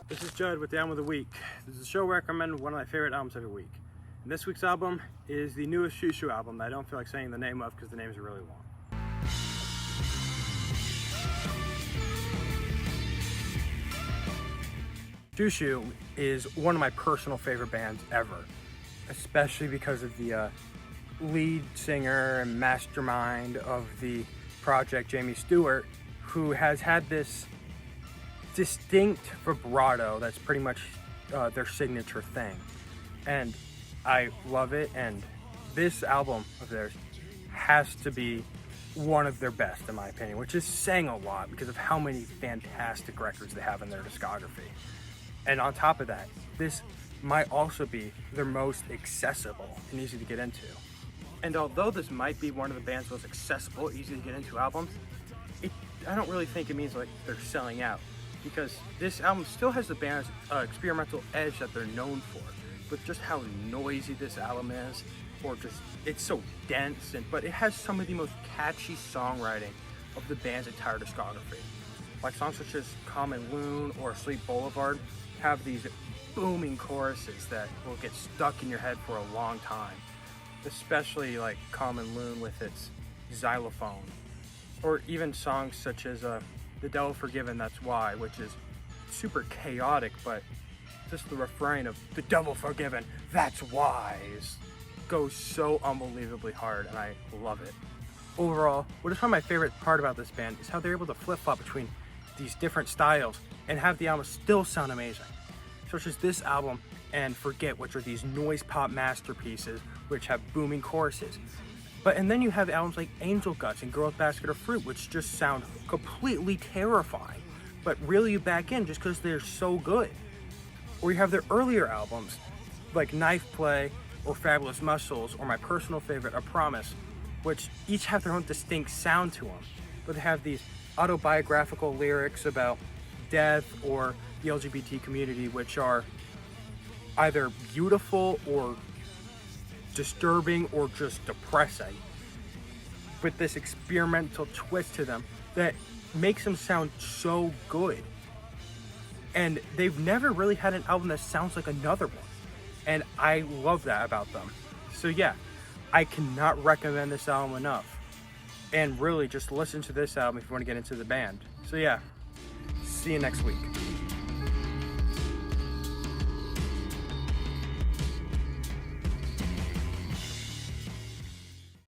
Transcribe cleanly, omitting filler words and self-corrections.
This is Judd with the Album of the Week. This is a show where I recommend one of my favorite albums every week. And this week's album is the newest Shoo Shoo album that I don't feel like saying the name of because the names are really long. Shoo Shoo is one of my personal favorite bands ever, especially because of the lead singer and mastermind of the project, Jamie Stewart, who has had this distinct vibrato that's pretty much their signature thing. And I love it, and this album of theirs has to be one of their best in my opinion, which is saying a lot because of how many fantastic records they have in their discography. And on top of that, this might also be their most accessible and easy to get into. And although this might be one of the band's most accessible, easy to get into albums, I don't really think it means like they're selling out, because this album still has the band's experimental edge that they're known for, with just how noisy this album is, or just it's so dense, but it has some of the most catchy songwriting of the band's entire discography. Like songs such as Common Loon or Sleep Boulevard have these booming choruses that will get stuck in your head for a long time, especially like Common Loon with its xylophone, or even songs such as The Devil Forgiven, That's Why, which is super chaotic, but just the refrain of The Devil Forgiven, That's Why goes so unbelievably hard, and I love it. Overall, what is probably my favorite part about this band is how they're able to flip-flop between these different styles and have the album still sound amazing. Such as this album and Forget, which are these noise pop masterpieces which have booming choruses. And then you have albums like Angel Guts and Girl's Basket of Fruit, which just sound completely terrifying, but reel you back in just because they're so good. Or you have their earlier albums like Knife Play or Fabulous Muscles, or my personal favorite, A Promise, which each have their own distinct sound to them, but they have these autobiographical lyrics about death or the LGBT community, which are either beautiful or disturbing or just depressing, with this experimental twist to them that makes them sound so good. And they've never really had an album that sounds like another one, and I love that about them. So yeah, I cannot recommend this album enough, and really just listen to this album if you want to get into the band. So yeah, see you next week.